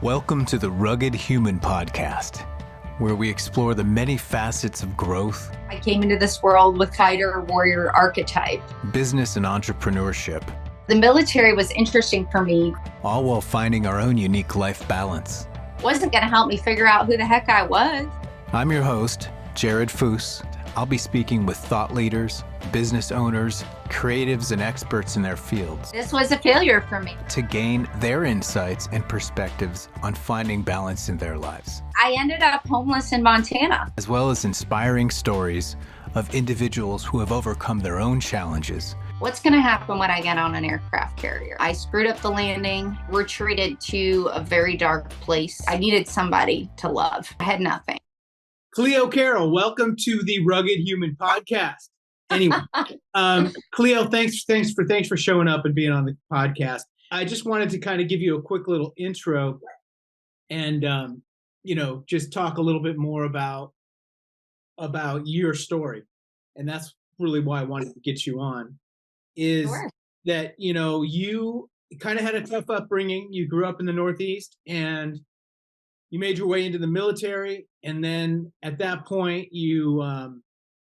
Welcome to the Rugge Human Podcast, where we explore the many facets of growth. I came into this world with fighter warrior archetype. Business and entrepreneurship. The military was interesting for me. All while finding our own unique life balance. Wasn't going to help me figure out who the heck I was. I'm your host, Jared Foose. I'll be speaking with thought leaders, business owners, creatives, and experts in their fields. This was a failure for me. To gain their insights and perspectives on finding balance in their lives. I ended up homeless in Montana. As well as inspiring stories of individuals who have overcome their own challenges. What's going to happen when I get on an aircraft carrier? I screwed up the landing, retreated to a very dark place. I needed somebody to love. I had nothing. Clio Carroll, welcome to the Rugge Human Podcast. Anyway, Clio, thanks for showing up and being on the podcast. I just wanted to kind of give you a quick little intro and just talk a little bit more about your story. And that's really why I wanted to get you on. Is Sure. that you kind of had a tough upbringing. You grew up in the Northeast and you made your way into the military, and then at that point you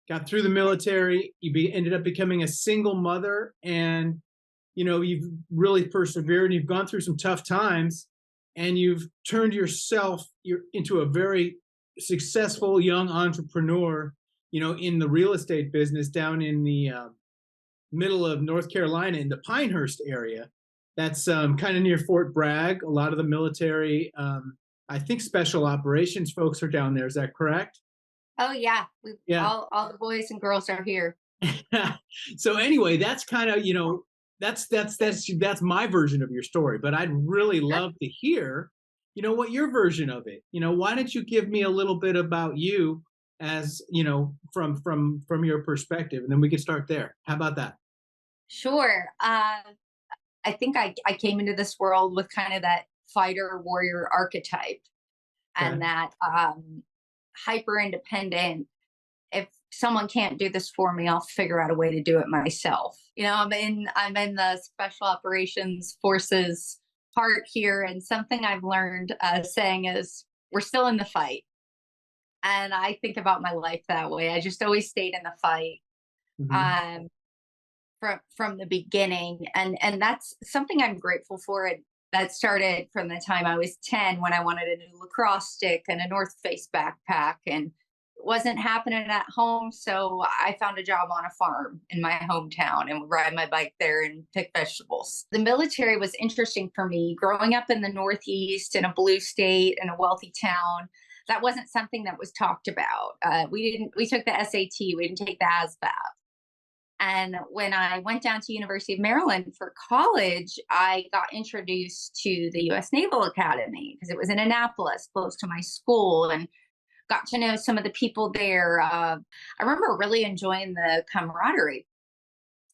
got through the military. You ended up becoming a single mother, and you've really persevered, and you've gone through some tough times, and you've turned yourself into a very successful young entrepreneur, in the real estate business down in the middle of North Carolina in the Pinehurst area. That's kind of near Fort Bragg. A lot of the military, I think special operations folks are down there. Is that correct? Oh, yeah. Yeah. All the boys and girls are here. So anyway, that's kind of, that's my version of your story. But I'd really love to hear, what your version of it. Why don't you give me a little bit about you as, from your perspective, and then we can start there. How about that? Sure. I think I came into this world with kind of that fighter warrior archetype, and that hyper independent. If someone can't do this for me, I'll figure out a way to do it myself. I'm in the special operations forces part here, and something I've learned saying is we're still in the fight. And I think about my life that way. I just always stayed in the fight. Mm-hmm. From the beginning, and that's something I'm grateful for. That started from the time I was 10 when I wanted a new lacrosse stick and a North Face backpack, and it wasn't happening at home. So I found a job on a farm in my hometown and would ride my bike there and pick vegetables. The military was interesting for me. Growing up in the Northeast in a blue state in a wealthy town, that wasn't something that was talked about. We took the SAT, we didn't take the ASVAB. And when I went down to University of Maryland for college, I got introduced to the U.S. Naval Academy because it was in Annapolis, close to my school, and got to know some of the people there. I remember really enjoying the camaraderie.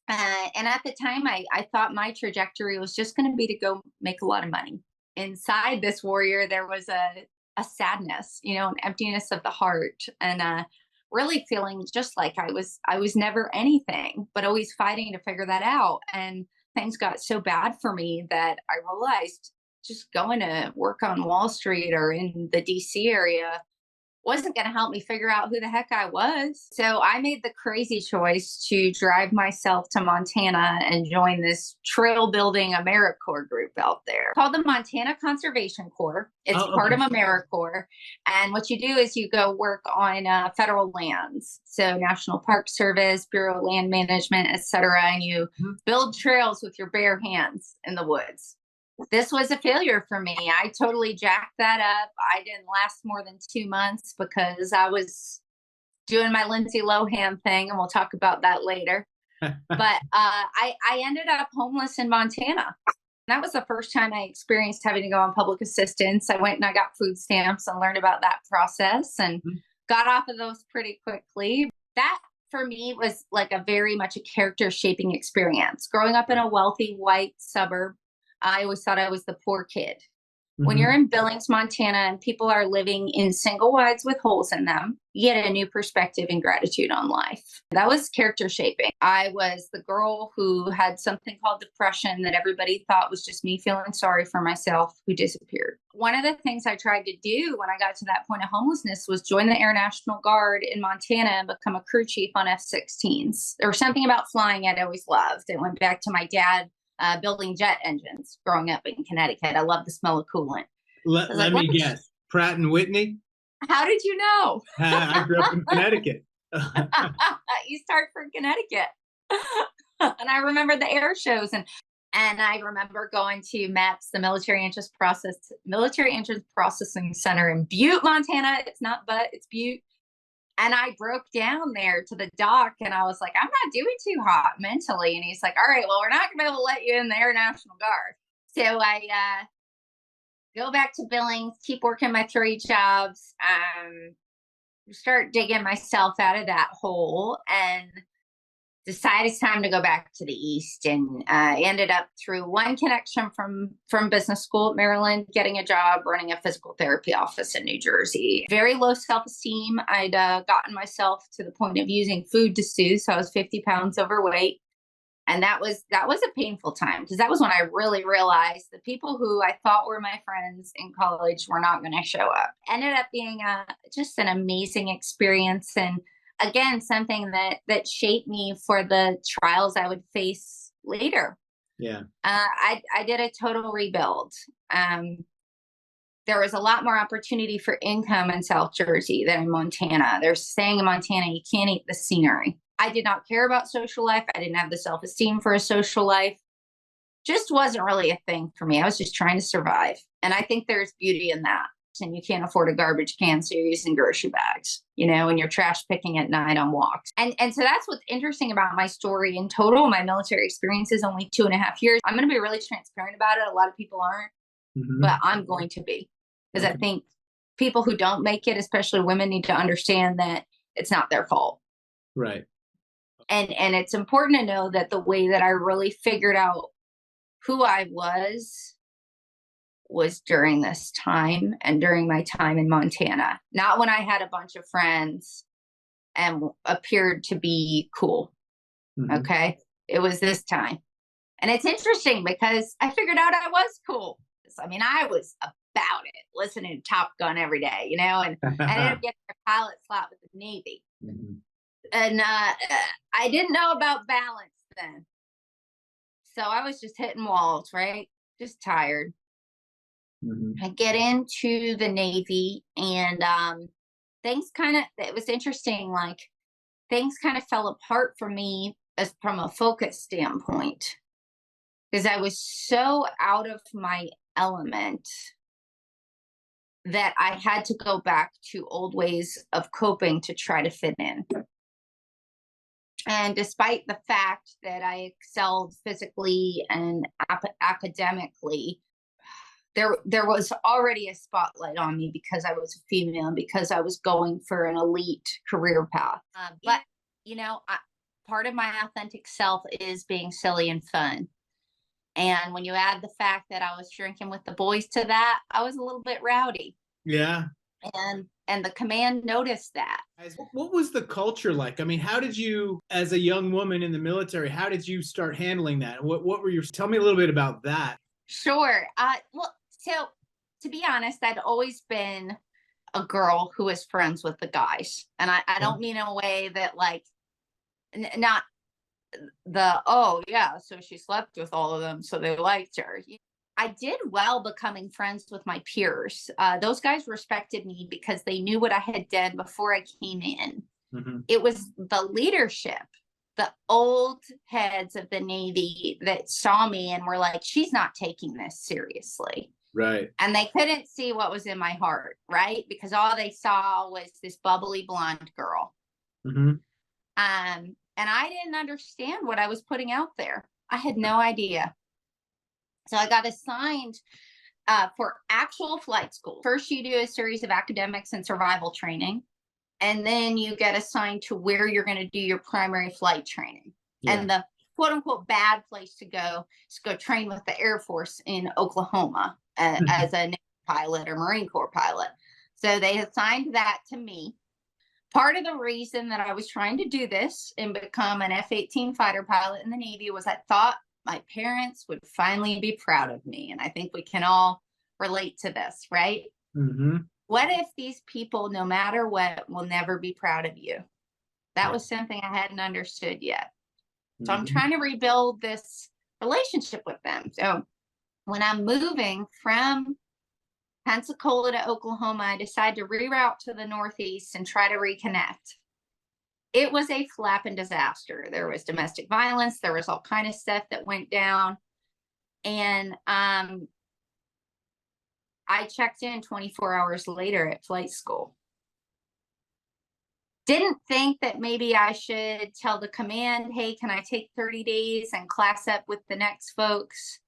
And at the time, I thought my trajectory was just going to be to go make a lot of money. Inside this warrior, there was a sadness, an emptiness of the heart, and really feeling just like I was never anything, but always fighting to figure that out. And things got so bad for me that I realized just going to work on Wall Street or in the DC area wasn't going to help me figure out who the heck I was. So I made the crazy choice to drive myself to Montana and join this trail building AmeriCorps group out there called the Montana Conservation Corps. It's part of AmeriCorps. And what you do is you go work on federal lands. So National Park Service, Bureau of Land Management, et cetera. And you build trails with your bare hands in the woods. This was a failure for me. I totally jacked that up. I didn't last more than 2 months because I was doing my Lindsay Lohan thing, and we'll talk about that later. But I ended up homeless in Montana. That was the first time I experienced having to go on public assistance. I went and I got food stamps and learned about that process and got off of those pretty quickly. That for me was like a very much a character shaping experience. Growing up in a wealthy white suburb, I always thought I was the poor kid. When you're in Billings, Montana, and people are living in single wides with holes in them, you get a new perspective and gratitude on life. That was character shaping. I was the girl who had something called depression that everybody thought was just me feeling sorry for myself, who disappeared. One of the things I tried to do when I got to that point of homelessness was join the Air National Guard in Montana and become a crew chief on F-16s. There was something about flying I'd always loved. It went back to my dad building jet engines growing up in Connecticut. I love the smell of coolant. Let me guess. Pratt and Whitney? How did you know? I grew up in Connecticut. You start from Connecticut. And I remember the air shows and I remember going to MAPS, the Military Entrance Processing Center in Butte, Montana. It's not but, it's Butte. And I broke down there to the dock and I was like, I'm not doing too hot mentally. And he's like, all right, well, we're not going to be able to let you in the Air National Guard. So I go back to Billings, keep working my 3 jobs, start digging myself out of that hole and decide it's time to go back to the East. And ended up through one connection from business school at Maryland, getting a job running a physical therapy office in New Jersey. Very low self-esteem. I'd gotten myself to the point of using food to soothe. So I was 50 pounds overweight. And that was a painful time because that was when I really realized the people who I thought were my friends in college were not going to show up. Ended up being just an amazing experience. And again, something that shaped me for the trials I would face later. Yeah. I did a total rebuild. There was a lot more opportunity for income in South Jersey than in Montana. They're saying in Montana, you can't eat the scenery. I did not care about social life. I didn't have the self-esteem for a social life. Just wasn't really a thing for me. I was just trying to survive. And I think there's beauty in that. And you can't afford a garbage can, so you're using grocery bags, and you're trash picking at night on walks. And so that's what's interesting about my story. In total, my military experience is only 2.5 years. I'm going to be really transparent about it. A lot of people aren't, but I'm going to be. Because I think people who don't make it, especially women, need to understand that it's not their fault. Right. And it's important to know that the way that I really figured out who I was during this time and during my time in Montana, not when I had a bunch of friends and appeared to be cool. Okay. It was this time. And it's interesting because I figured out I was cool. I mean, I was about it, listening to Top Gun every day, and I ended up getting a pilot slot with the Navy. And I didn't know about balance then. So I was just hitting walls, right? Just tired. I get into the Navy and it was interesting, like things kind of fell apart for me as from a focus standpoint because I was so out of my element that I had to go back to old ways of coping to try to fit in. And despite the fact that I excelled physically and academically, there was already a spotlight on me because I was a female and because I was going for an elite career path. But part of my authentic self is being silly and fun. And when you add the fact that I was drinking with the boys to that, I was a little bit rowdy. Yeah. And the command noticed that. What was the culture like? I mean, how did you, as a young woman in the military, how did you start handling that? What were your, tell me a little bit about that. Sure. So to be honest, I'd always been a girl who was friends with the guys. And I don't mean in a way that like, not so she slept with all of them, so they liked her. I did well becoming friends with my peers. Those guys respected me because they knew what I had done before I came in. It was the leadership, the old heads of the Navy that saw me and were like, she's not taking this seriously. Right. And they couldn't see what was in my heart, right? Because all they saw was this bubbly blonde girl. And I didn't understand what I was putting out there. I had no idea. So I got assigned for actual flight school. First, you do a series of academics and survival training, and then you get assigned to where you're going to do your primary flight training. And the quote unquote bad place to go is go train with the Air Force in Oklahoma as a pilot or Marine Corps pilot. So they assigned that to me. Part of the reason that I was trying to do this and become an F-18 fighter pilot in the Navy was I thought my parents would finally be proud of me. And I think we can all relate to this, right? Mm-hmm. What if these people, no matter what, will never be proud of you? That was something I hadn't understood yet. So I'm trying to rebuild this relationship with them. So when I'm moving from Pensacola to Oklahoma, I decide to reroute to the Northeast and try to reconnect. It was a flapping disaster. There was domestic violence. There was all kind of stuff that went down. And I checked in 24 hours later at flight school. Didn't think that maybe I should tell the command, hey, can I take 30 days and class up with the next folks?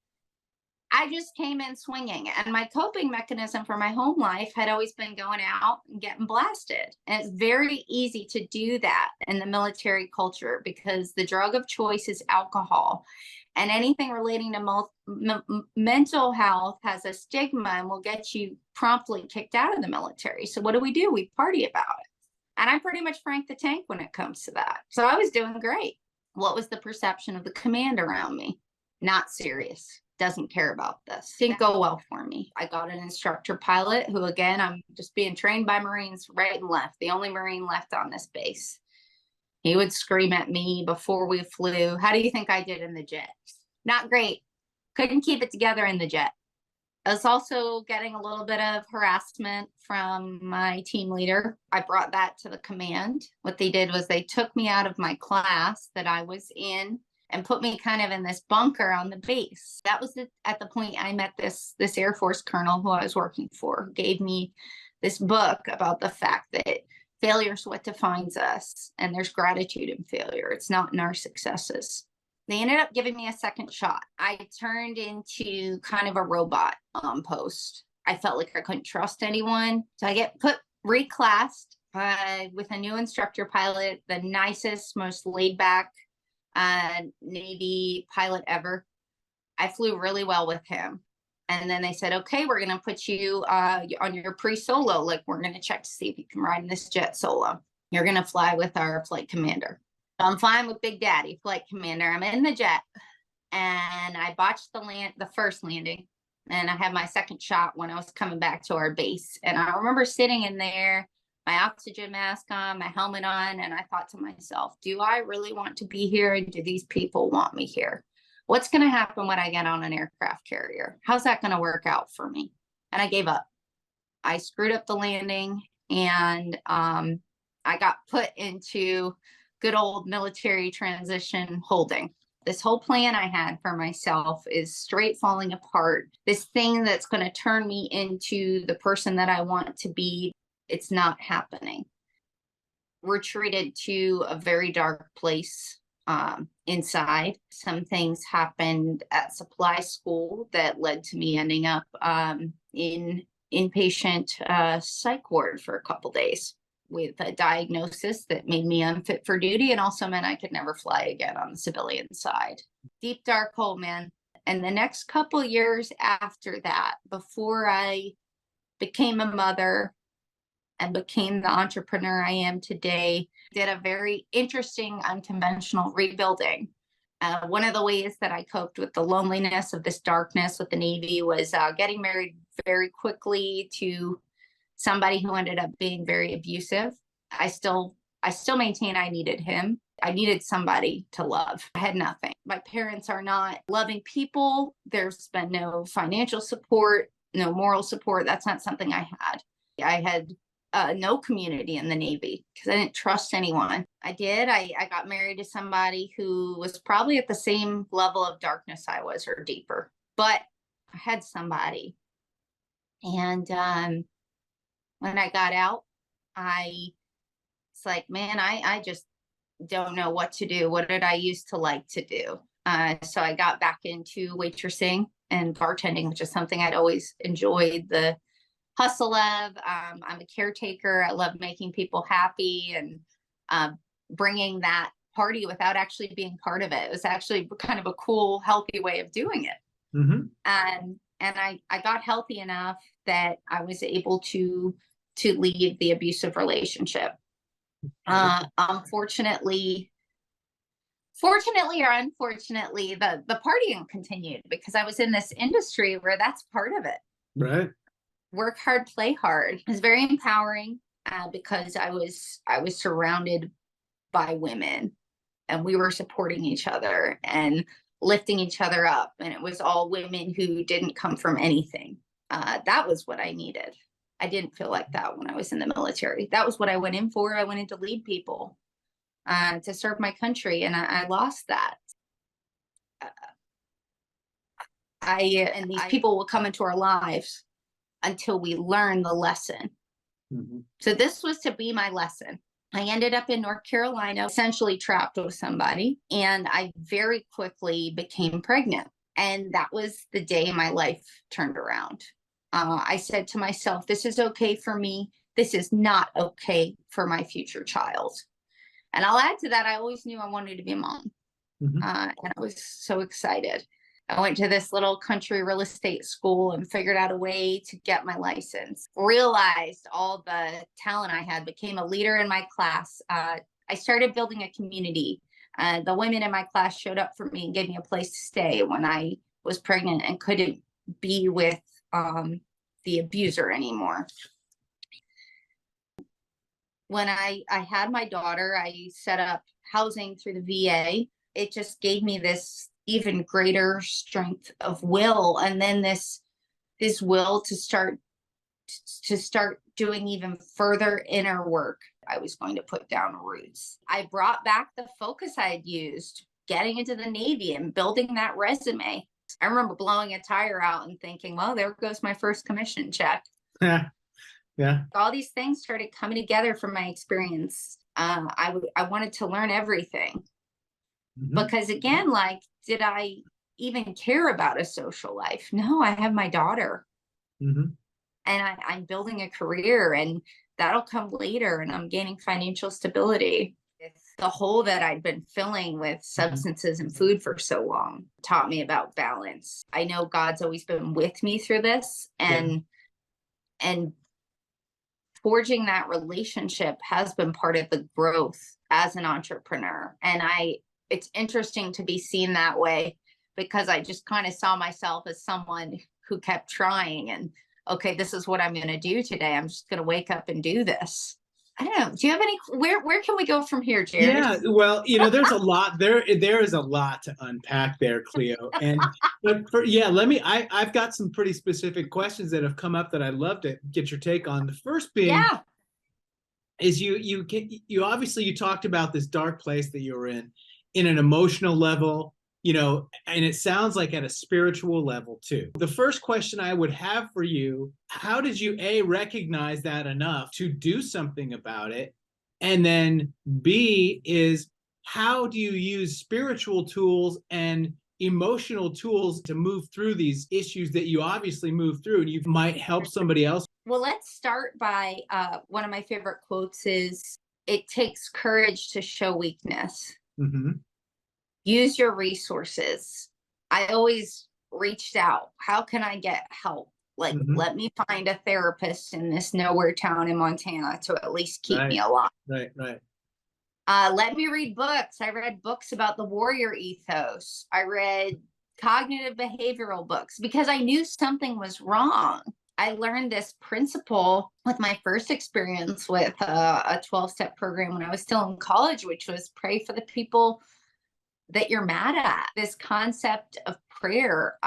I just came in swinging, and my coping mechanism for my home life had always been going out and getting blasted. And it's very easy to do that in the military culture because the drug of choice is alcohol, and anything relating to mental health has a stigma and will get you promptly kicked out of the military. So what do? We party about it. And I pretty much frank the tank when it comes to that. So I was doing great. What was the perception of the command around me? Not serious. Doesn't care about this. Didn't go well for me. I got an instructor pilot who, again, I'm just being trained by Marines right and left. The only Marine left on this base. He would scream at me before we flew. How do you think I did in the jet? Not great. Couldn't keep it together in the jet. I was also getting a little bit of harassment from my team leader. I brought that to the command. What they did was they took me out of my class that I was in and put me kind of in this bunker on the base. That was at the point I met this Air Force colonel who I was working for, who gave me this book about the fact that failure is what defines us, and there's gratitude in failure. It's not in our successes. They ended up giving me a second shot. I turned into kind of a robot on post. I felt like I couldn't trust anyone. So I get reclassed with a new instructor pilot, the nicest, most laid back Navy pilot ever. I flew really well with him. And then they said, okay, we're going to put you on your pre-solo. Like, we're going to check to see if you can ride in this jet solo. You're going to fly with our flight commander. So I'm flying with Big Daddy, flight commander. I'm in the jet, and I botched the first landing, and I had my second shot when I was coming back to our base. And I remember sitting in there, my oxygen mask on, my helmet on, and I thought to myself, do I really want to be here, and do these people want me here? What's going to happen when I get on an aircraft carrier? How's that going to work out for me? And I gave up. I screwed up the landing, and I got put into good old military transition holding. This whole plan I had for myself is straight falling apart. This thing that's going to turn me into the person that I want to be, it's not happening. Retreated to a very dark place inside. Some things happened at supply school that led to me ending up in inpatient psych ward for a couple days, with a diagnosis that made me unfit for duty and also meant I could never fly again on the civilian side. Deep, dark hole, man. And the next couple years after that, before I became a mother and became the entrepreneur I am today, did a very interesting, unconventional rebuilding. One of the ways that I coped with the loneliness of this darkness with the Navy was getting married very quickly to somebody who ended up being very abusive. I still maintain I needed him. I needed somebody to love. I had nothing. My parents are not loving people. There's been no financial support, no moral support. That's not something I had. I had no community in the Navy because I didn't trust anyone. I got married to somebody who was probably at the same level of darkness I was, or deeper, but I had somebody. And when I got out, it's like, man, I just don't know what to do. What did I used to like to do? So I got back into waitressing and bartending, which is something I'd always enjoyed the hustle of. I'm a caretaker. I love making people happy and bringing that party without actually being part of it. It was actually kind of a cool, healthy way of doing it. Mm-hmm. And And I got healthy enough that I was able to leave the abusive relationship. Unfortunately, fortunately or unfortunately, the partying continued because I was in this industry where that's part of it. Right. Work hard, play hard. It was very empowering because I was surrounded by women, and we were supporting each other and lifting each other up. And it was all women who didn't come from anything. That was what I needed. I didn't feel like that when I was in the military. That was what I went in for. I went in to lead people, to serve my country, and I lost that. And these people will come into our lives until we learn the lesson. Mm-hmm. So this was to be my lesson. I ended up in North Carolina, essentially trapped with somebody, and I very quickly became pregnant. And that was the day my life turned around. I said to myself, this is okay for me. This is not okay for my future child. And I'll add to that, I always knew I wanted to be a mom. Mm-hmm. And I was so excited. I went to this little country real estate school and figured out a way to get my license. Realized all the talent I had, became a leader in my class. I started building a community. The women in my class showed up for me and gave me a place to stay when I was pregnant and couldn't be with the abuser anymore. When I had my daughter, I set up housing through the VA. It just gave me this even greater strength of will, and then this will to start doing even further inner work. I was going to put down roots. I brought back the focus I had used getting into the Navy and building that resume. I remember blowing a tire out and thinking, well, there goes my first commission check. Yeah. All these things started coming together from my experience. I wanted to learn everything. Mm-hmm. Because again, like, did I even care about a social life? No, I have my daughter. Mm-hmm. And I'm building a career, and that'll come later, and I'm gaining financial stability. The hole that I'd been filling with substances and food for so long taught me about balance. I know God's always been with me through this, and forging that relationship has been part of the growth as an entrepreneur. And it's interesting to be seen that way, because I just kind of saw myself as someone who kept trying, and okay, this is what I'm going to do today. I'm just going to wake up and do this. I don't know. Do you have any, where can we go from here, Jared? Yeah, well, there's a lot there is a lot to unpack there, Clio. And I've got some pretty specific questions that have come up that I'd love to get your take on. The first being is you obviously you talked about this dark place that you were in an emotional level, and it sounds like at a spiritual level too. The first question I would have for you, how did you recognize that enough to do something about it? And then B is, how do you use spiritual tools and emotional tools to move through these issues that you obviously move through, and you might help somebody else? Well, let's start by one of my favorite quotes is, it takes courage to show weakness. Mm-hmm. Use your resources. I always reached out. How can I get help? Like, let me find a therapist in this nowhere town in Montana to at least keep me alive. Right. Let me read books. I read books about the warrior ethos. I read cognitive behavioral books because I knew something was wrong. I learned this principle with my first experience with a 12-step program when I was still in college, which was pray for the people that you're mad at. This concept of prayer,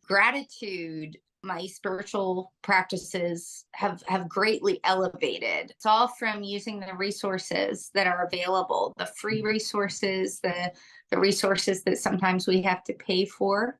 gratitude, my spiritual practices have greatly elevated. It's all from using the resources that are available, the free resources, the resources that sometimes we have to pay for.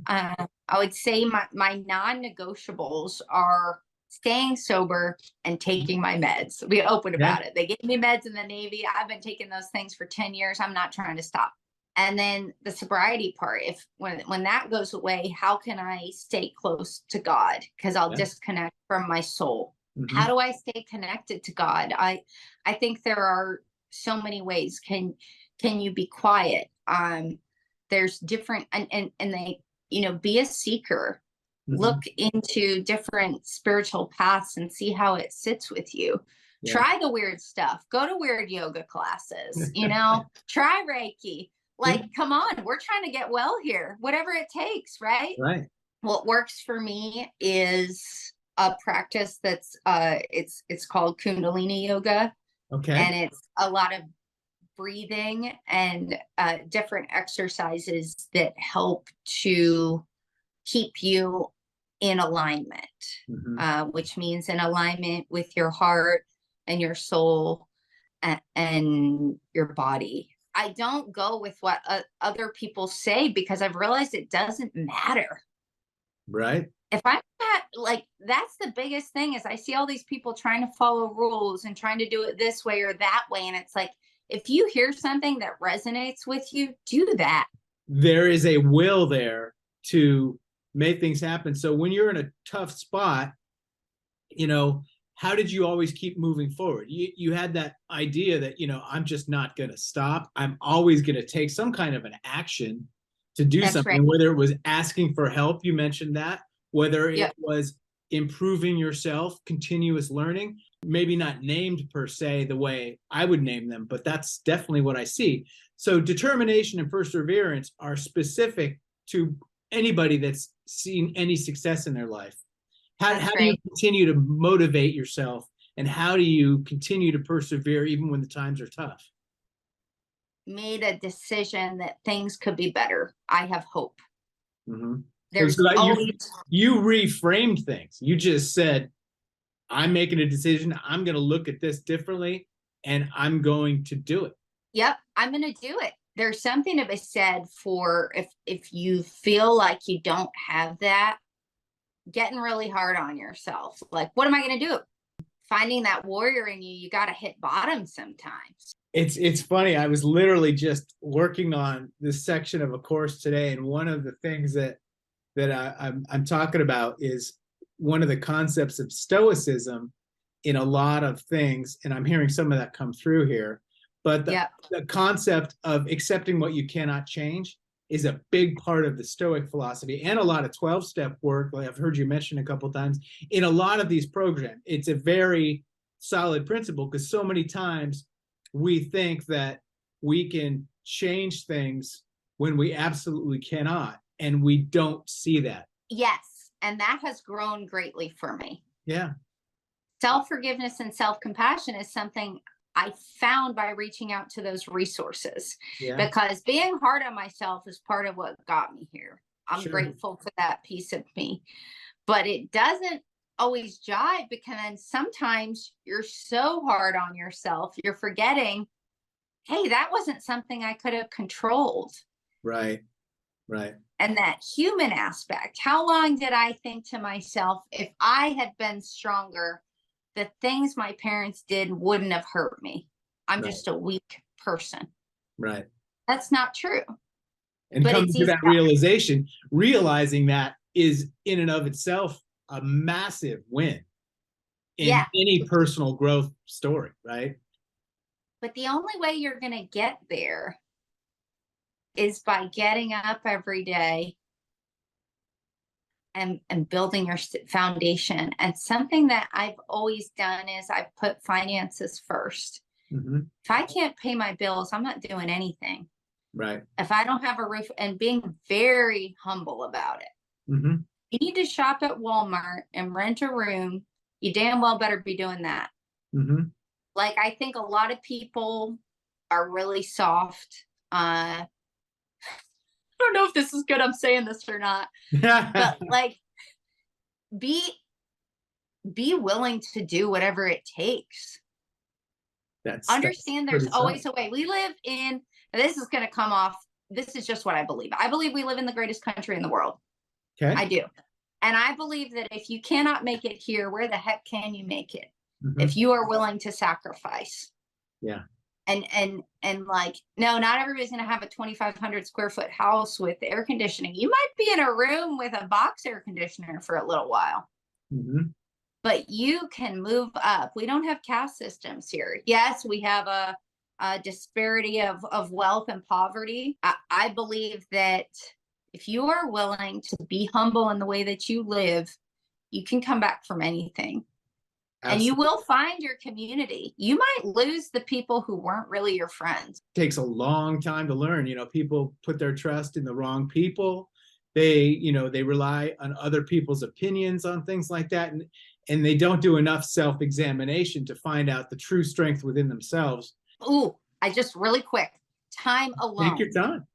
I would say my non-negotiables are staying sober and taking my meds. Be open about it. They gave me meds in the Navy. I've been taking those things for 10 years. I'm not trying to stop. And then the sobriety part, when that goes away, how can I stay close to God? Because I'll disconnect from my soul. How do I stay connected to God? I think there are so many ways. Can you be quiet? There's different, and they, be a seeker. look into different spiritual paths and see how it sits with you. Yeah. Try the weird stuff, go to weird yoga classes, try Reiki. Like, come on, we're trying to get well here, whatever it takes. Right. What works for me is a practice that's it's called Kundalini yoga. Okay. And it's a lot of breathing and different exercises that help to keep you in alignment, which means in alignment with your heart and your soul and your body. I don't go with what other people say because I've realized it doesn't matter. Right. If I'm not, like, that's the biggest thing is I see all these people trying to follow rules and trying to do it this way or that way. And it's like, if you hear something that resonates with you, do that. There is a will there to make things happen. So when you're in a tough spot, how did you always keep moving forward? You had that idea that, I'm just not going to stop. I'm always going to take some kind of an action to do something, right. Whether it was asking for help, you mentioned that, whether it was improving yourself, continuous learning, maybe not named per se the way I would name them, but that's definitely what I see. So determination and perseverance are specific to anybody that's seen any success in their life. How do you continue to motivate yourself, and how do you continue to persevere even when the times are tough? Made a decision that things could be better. I have hope. There's always... you reframed things. You just said, I'm making a decision. I'm going to look at this differently, and I'm going to do it. Yep, I'm going to do it. There's something to be said for if you feel like you don't have that, getting really hard on yourself. Like, what am I going to do? Finding that warrior in you, you got to hit bottom sometimes. It's funny. I was literally just working on this section of a course today, and one of the things that I'm talking about is one of the concepts of stoicism in a lot of things, and I'm hearing some of that come through here. But the concept of accepting what you cannot change is a big part of the Stoic philosophy, and a lot of 12-step work, like I've heard you mention a couple of times, in a lot of these programs. It's a very solid principle because so many times we think that we can change things when we absolutely cannot, and we don't see that. Yes, and that has grown greatly for me. Yeah. Self-forgiveness and self-compassion is something I found by reaching out to those resources, because being hard on myself is part of what got me here. I'm grateful for that piece of me, but it doesn't always jive, because then sometimes you're so hard on yourself, you're forgetting, hey, that wasn't something I could have controlled. Right. And that human aspect, how long did I think to myself, if I had been stronger, the things my parents did wouldn't have hurt me. I'm just a weak person. Right. That's not true. And coming to that realization, realizing that is in and of itself a massive win in any personal growth story, right? But the only way you're going to get there is by getting up every day and building your foundation. And something that I've always done is I've put finances first. If I can't pay my bills, I'm not doing anything. Right. If I don't have a roof, and being very humble about it. You need to shop at Walmart and rent a room, you damn well better be doing that. Like, I think a lot of people are really soft. I don't know if this is good, I'm saying this or not, but like, be willing to do whatever it takes. Understand there's always a way. We live in, this is going to come off, this is just what I believe. I believe we live in the greatest country in the world. Okay. I do. And I believe that if you cannot make it here, where the heck can you make it? If you are willing to sacrifice. Yeah. And like, no, not everybody's going to have a 2,500 square foot house with air conditioning. You might be in a room with a box air conditioner for a little while. But you can move up. We don't have caste systems here. Yes, we have a disparity of wealth and poverty. I believe that if you are willing to be humble in the way that you live, you can come back from anything. Absolutely. And you will find your community. You might lose the people who weren't really your friends. It takes a long time to learn. People put their trust in the wrong people. They rely on other people's opinions on things like that. And they don't do enough self-examination to find out the true strength within themselves. Ooh, I just really quick, time alone. Take your time.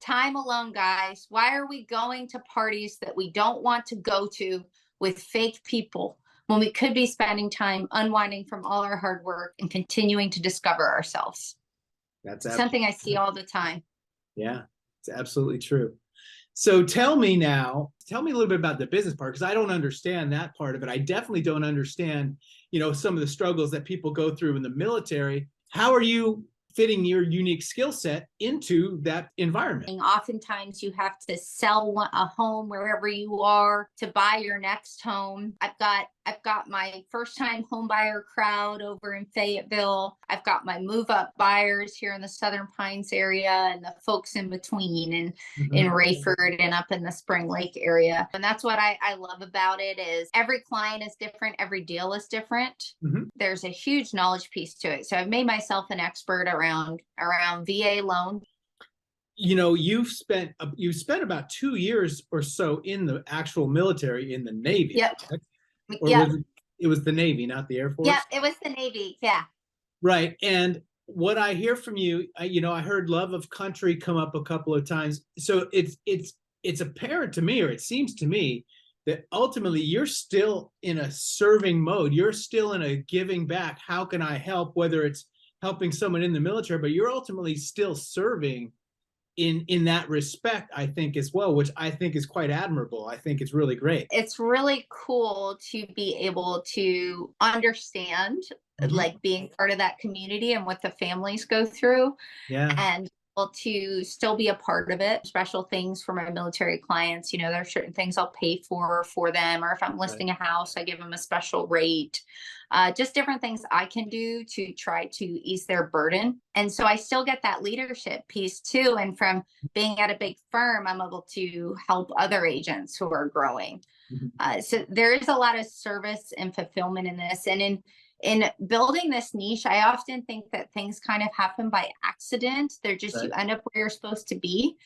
Time alone, guys. Why are we going to parties that we don't want to go to with fake people when we could be spending time unwinding from all our hard work and continuing to discover ourselves? That's something I see all the time. Yeah, it's absolutely true. So tell me a little bit about the business part, because I don't understand that part of it. I definitely don't understand, some of the struggles that people go through in the military. How are you fitting your unique skill set into that environment? Oftentimes you have to sell a home wherever you are to buy your next home. I've got my first time home buyer crowd over in Fayetteville. I've got my move up buyers here in the Southern Pines area and the folks in between and in Rayford and up in the Spring Lake area. And that's what I love about it is every client is different. Every deal is different. There's a huge knowledge piece to it. So I've made myself an expert around VA loans. You've spent about 2 years or so in the actual military, in the Navy. Yep. Correct? Or it was the Navy, not the Air Force? Yeah, it was the Navy. Yeah. Right. And what I hear from you, I heard love of country come up a couple of times. So it's apparent to me, or it seems to me, that ultimately you're still in a serving mode. You're still in a giving back. How can I help? Whether it's helping someone in the military, but you're ultimately still serving in that respect, I think, as well, which I think is quite admirable. I think it's really great. It's really cool to be able to understand like being part of that community and what the families go through. Yeah. And to still be a part of it. Special things for my military clients. There are certain things I'll pay for them, or if I'm listing a house, I give them a special rate. Just different things I can do to try to ease their burden. And so I still get that leadership piece too. And from being at a big firm, I'm able to help other agents who are growing. So there is a lot of service and fulfillment in this. And in building this niche, I often think that things kind of happen by accident. They're just, you end up where you're supposed to be.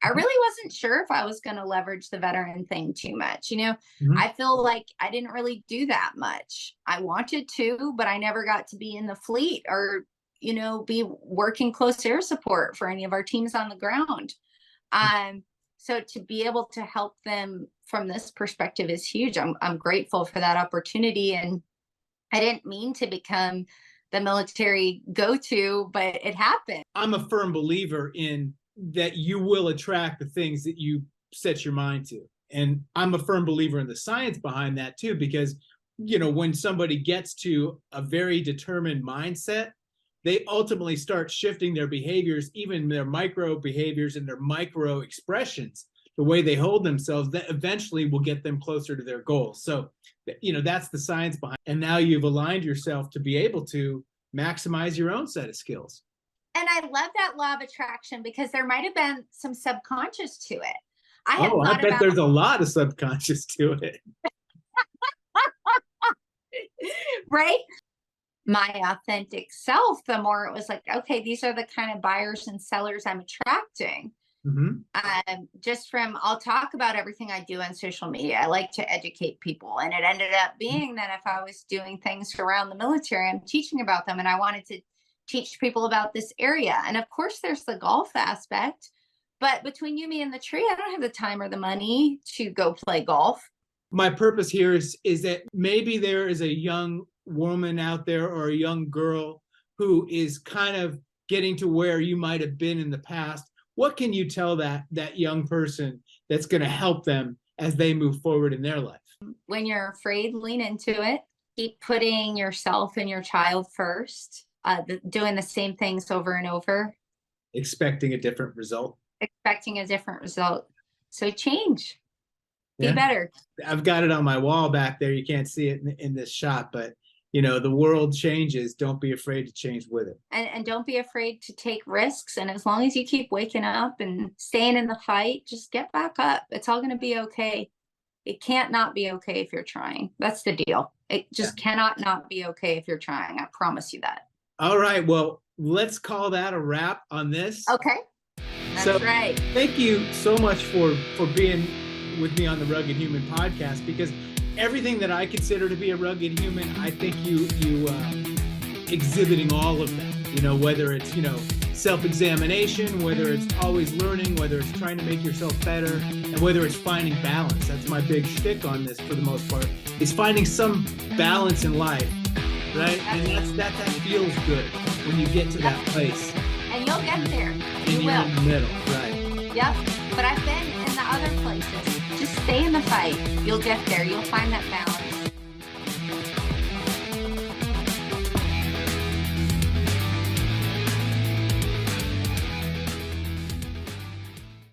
I really wasn't sure if I was going to leverage the veteran thing too much. I feel like I didn't really do that much. I wanted to, but I never got to be in the fleet or, be working close air support for any of our teams on the ground. So to be able to help them from this perspective is huge. I'm grateful for that opportunity. And I didn't mean to become the military go-to, but it happened. I'm a firm believer in that you will attract the things that you set your mind to. And I'm a firm believer in the science behind that too, because, when somebody gets to a very determined mindset, they ultimately start shifting their behaviors, even their micro behaviors and their micro expressions, the way they hold themselves, that eventually will get them closer to their goals. So, that's the science behind it. And now you've aligned yourself to be able to maximize your own set of skills. And I love that law of attraction because there might have been some subconscious to it. I bet there's a lot of subconscious to it. Right? My authentic self, the more it was like, okay, these are the kind of buyers and sellers I'm attracting. Just from, I'll talk about everything I do on social media. I like to educate people. And it ended up being that if I was doing things around the military, I'm teaching about them. And I wanted to teach people about this area. And of course, there's the golf aspect. But between you, me, and the tree, I don't have the time or the money to go play golf. My purpose here is that maybe there is a young woman out there or a young girl who is kind of getting to where you might have been in the past. What can you tell that young person that's going to help them as they move forward in their life? When you're afraid, lean into it. Keep putting yourself and your child first, doing the same things over and over. Expecting a different result. So change. Be better. I've got it on my wall back there. You can't see it in this shot, but the world changes. Don't be afraid to change with it. And don't be afraid to take risks. And as long as you keep waking up and staying in the fight, just get back up. It's all going to be okay. It can't not be okay if you're trying. That's the deal. It just cannot not be okay if you're trying. I promise you that. All right. Well, let's call that a wrap on this. Okay. That's right. Thank you so much for being with me on the Rugge Human Podcast, because everything that I consider to be a rugged human, I think you exhibiting all of that, whether it's, self-examination, whether it's always learning, whether it's trying to make yourself better, and whether it's finding balance. That's my big shtick on this for the most part, is finding some balance in life, right? And that feels good when you get to that place. And you'll get there. And you're in the middle, right? Yep. But I've been in the other places. Just stay in the fight. You'll get there. You'll find that balance.